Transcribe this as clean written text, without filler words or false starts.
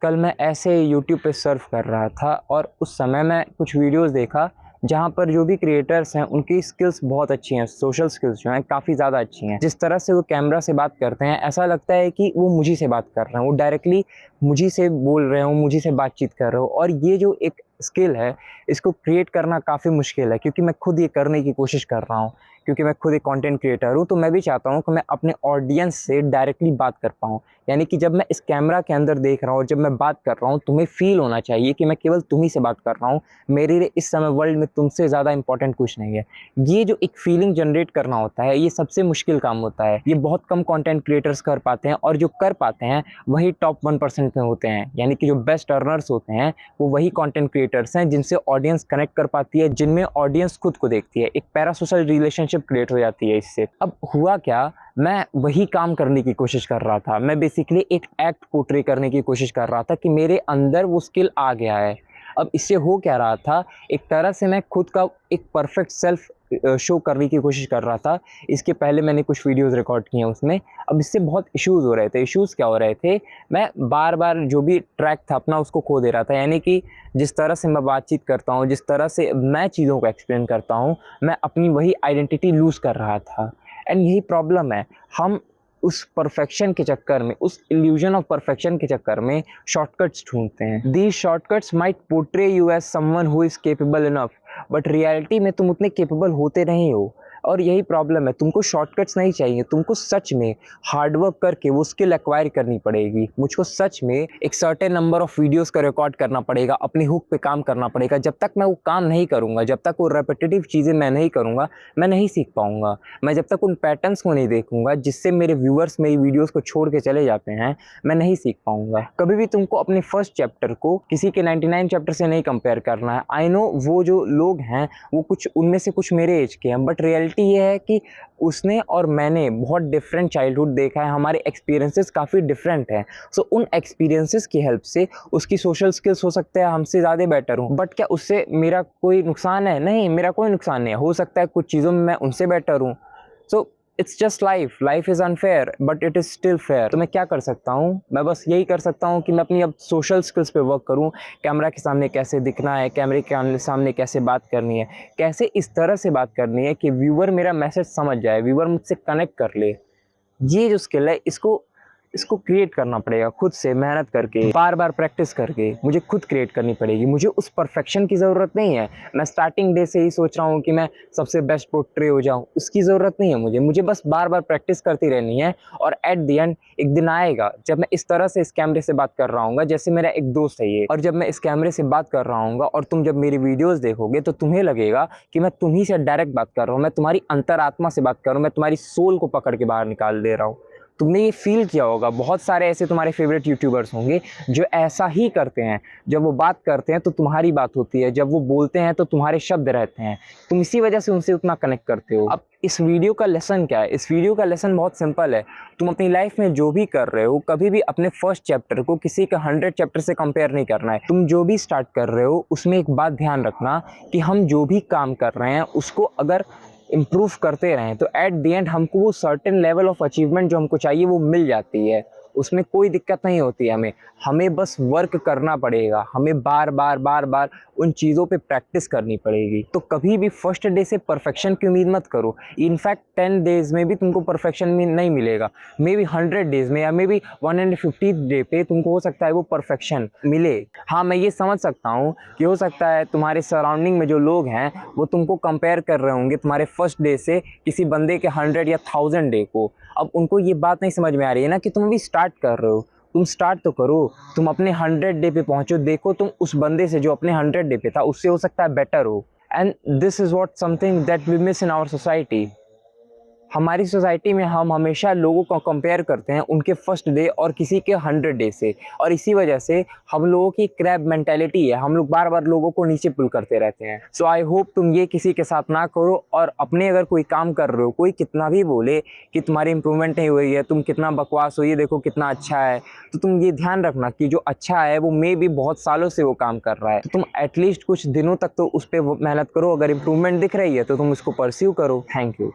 कल मैं ऐसे यूट्यूब पे सर्फ कर रहा था और उस समय मैं कुछ वीडियोस देखा जहाँ पर जो भी क्रिएटर्स हैं उनकी स्किल्स बहुत अच्छी हैं, सोशल स्किल्स जो हैं काफ़ी ज़्यादा अच्छी हैं। जिस तरह से वो कैमरा से बात करते हैं ऐसा लगता है कि वो मुझी से बात कर रहे हैं, वो डायरेक्टली मुझी से बोल रहे हो, मुझी से बातचीत कर रहे हो। और ये जो एक स्किल है इसको क्रिएट करना काफ़ी मुश्किल है, क्योंकि मैं खुद ये करने की कोशिश कर रहा हूँ, क्योंकि मैं खुद एक कंटेंट क्रिएटर हूँ। तो मैं भी चाहता हूँ कि मैं अपने ऑडियंस से डायरेक्टली बात कर पाऊँ, यानी कि जब मैं इस कैमरा के अंदर देख रहा हूँ, जब मैं बात कर रहा हूँ, तुम्हें फील होना चाहिए कि मैं केवल तुम्ही से बात कर रहा हूँ। मेरे लिए इस समय वर्ल्ड में तुमसे ज़्यादा इंपॉर्टेंट कुछ नहीं है। ये जो एक फीलिंग जनरेट करना होता है ये सबसे मुश्किल काम होता है। ये बहुत कम कंटेंट क्रिएटर्स कर पाते हैं, और जो कर पाते हैं वही टॉप 1% में होते हैं। यानी कि जो बेस्ट अर्नर्स होते हैं वो वही कंटेंट क्रिएटर्स हैं जिनसे ऑडियंस कनेक्ट कर पाती है, जिनमें ऑडियंस खुद को देखती है। एक पैरासोशल रिलेशनशिप क्रिएट हो जाती है इससे। अब हुआ क्या, मैं वही काम करने की कोशिश कर रहा था। मैं बेसिकली एक एक्ट पोर्ट्रे करने की कोशिश कर रहा था कि मेरे अंदर वो स्किल आ गया है। अब इससे हो क्या रहा था, एक तरह से मैं खुद का एक परफेक्ट सेल्फ शो करने की कोशिश कर रहा था। इसके पहले मैंने कुछ वीडियोस रिकॉर्ड किए हैं उसमें। अब इससे बहुत इश्यूज़ हो रहे थे। इश्यूज़ क्या हो रहे थे, मैं बार बार जो भी ट्रैक था अपना उसको खो दे रहा था। यानी कि जिस तरह से मैं बातचीत करता हूँ, जिस तरह से मैं चीज़ों को एक्सप्लेन करता हूँ, मैं अपनी वही आइडेंटिटी लूज़ कर रहा था। एंड यही प्रॉब्लम है, हम उस परफेक्शन के चक्कर में, उस इल्यूजन ऑफ परफेक्शन के चक्कर में शॉर्टकट्स ढूंढते हैं। These shortcuts might portray you as someone who is capable enough, but reality में तुम उतने केपेबल होते नहीं हो। और यही प्रॉब्लम है, तुमको शॉर्टकट्स नहीं चाहिए, तुमको सच में हार्डवर्क करके वो स्किल एक्वायर करनी पड़ेगी। मुझको सच में एक सर्टेन नंबर ऑफ वीडियोस का रिकॉर्ड करना पड़ेगा, अपनी हुक पे काम करना पड़ेगा। जब तक मैं वो काम नहीं करूँगा, जब तक वो रेपिटेटिव चीज़ें मैं नहीं करूँगा, मैं नहीं सीख पाऊँगा। मैं जब तक उन पैटर्न्स को नहीं देखूँगा जिससे मेरे व्यूअर्स मेरी वीडियोज़ को छोड़ के चले जाते हैं, मैं नहीं सीख पाऊँगा। कभी भी तुमको अपने फर्स्ट चैप्टर को किसी के 99 चैप्टर से नहीं कंपेयर करना है। आई नो वो जो लोग हैं वो कुछ उनमें से कुछ मेरे एज के हैं, बट रियलिटी ये है कि उसने और मैंने बहुत डिफरेंट चाइल्डहुड देखा है। हमारे एक्सपीरियंसेस काफ़ी डिफरेंट हैं। सो उन एक्सपीरियंसेस की हेल्प से उसकी सोशल स्किल्स हो सकते हैं हमसे ज़्यादा बेटर हूँ, बट क्या उससे मेरा कोई नुकसान है? नहीं, मेरा कोई नुकसान नहीं है। हो सकता है कुछ चीज़ों में मैं उनसे बेटर हूँ। So it's just life is unfair but it is still fair. तो मैं क्या कर सकता हूँ? मैं बस यही कर सकता हूँ कि मैं अपनी अब सोशल स्किल्स पे वर्क करूँ। कैमरा के सामने कैसे दिखना है, कैमरे के सामने कैसे बात करनी है, कैसे इस तरह से बात करनी है कि व्यूअर मेरा मैसेज समझ जाए, व्यूअर मुझसे कनेक्ट कर ले। ये जो स्किल है इसको इसको क्रिएट करना पड़ेगा खुद से, मेहनत करके, बार बार प्रैक्टिस करके मुझे खुद क्रिएट करनी पड़ेगी। मुझे उस परफेक्शन की ज़रूरत नहीं है। मैं स्टार्टिंग डे से ही सोच रहा हूँ कि मैं सबसे बेस्ट पोर्ट्रे हो जाऊँ, उसकी ज़रूरत नहीं है मुझे बस बार बार प्रैक्टिस करती रहनी है। और एट द एंड एक दिन आएगा जब मैं इस तरह से इस कैमरे से बात कर रहा हूँ, जैसे मेरा एक दोस्त है ये, और जब मैं इस कैमरे से बात कर रहा हूँ और तुम जब मेरी वीडियोज़ देखोगे तो तुम्हें लगेगा कि मैं तुम्ही से डायरेक्ट बात कर रहा हूँ, मैं तुम्हारी अंतरात्मा से बात कर रहा हूँ, मैं तुम्हारी सोल को पकड़ के बाहर निकाल दे रहा हूँ। तुमने ये फील किया होगा, बहुत सारे ऐसे तुम्हारे फेवरेट यूट्यूबर्स होंगे जो ऐसा ही करते हैं। जब वो बात करते हैं तो तुम्हारी बात होती है, जब वो बोलते हैं तो तुम्हारे शब्द रहते हैं। तुम इसी वजह से उनसे उतना कनेक्ट करते हो। अब इस वीडियो का लेसन क्या है? इस वीडियो का लेसन बहुत सिंपल है। तुम अपनी लाइफ में जो भी कर रहे हो, कभी भी अपने फर्स्ट चैप्टर को किसी का 100 चैप्टर से कंपेयर नहीं करना है। तुम जो भी स्टार्ट कर रहे हो उसमें एक बात ध्यान रखना कि हम जो भी काम कर रहे हैं उसको अगर इम्प्रूव करते रहें तो एट द एंड हमको वो सर्टेन लेवल ऑफ अचीवमेंट जो हमको चाहिए वो मिल जाती है। उसमें कोई दिक्कत नहीं होती है हमें बस वर्क करना पड़ेगा। हमें बार बार उन चीज़ों पे प्रैक्टिस करनी पड़ेगी। तो कभी भी फर्स्ट डे से परफेक्शन की उम्मीद मत करो। इनफैक्ट 10 डेज़ में भी तुमको परफेक्शन नहीं मिलेगा। मे बी 100 डेज़ में या मे बी 150 डे पे तुमको हो सकता है वो परफेक्शन मिले। हाँ, मैं ये समझ सकता हूँ कि हो सकता है तुम्हारे सराउंडिंग में जो लोग हैं वो तुमको कंपेयर कर रहे होंगे तुम्हारे फर्स्ट डे से किसी बंदे के 100 या 1000 डे को। अब उनको ये बात नहीं समझ में आ रही है ना कि तुम अभी स्टार्ट कर रहे हो। तुम स्टार्ट तो करो, तुम अपने 100 डे पे पहुंचो, देखो तुम उस बंदे से जो अपने 100 डे पे था उससे हो सकता है बेटर हो। And this is what something that we miss in our society. हमारी सोसाइटी में हम हमेशा लोगों को कंपेयर करते हैं उनके फर्स्ट डे और किसी के 100 डे से, और इसी वजह से हम लोगों की क्रैब मेंटालिटी है। हम लोग बार बार लोगों को नीचे पुल करते रहते हैं। सो आई होप तुम ये किसी के साथ ना करो, और अपने अगर कोई काम कर रहे हो, कोई कितना भी बोले कि तुम्हारी इंप्रूवमेंट नहीं हुई है, तुम कितना बकवास हो, ये देखो कितना अच्छा है, तो तुम ये ध्यान रखना कि जो अच्छा है वो मे भी बहुत सालों से वो काम कर रहा है। तो तुम एटलीस्ट कुछ दिनों तक तो उस पर मेहनत करो। अगर इंप्रूवमेंट दिख रही है तो तुम उसको परस्यू करो। Thank you.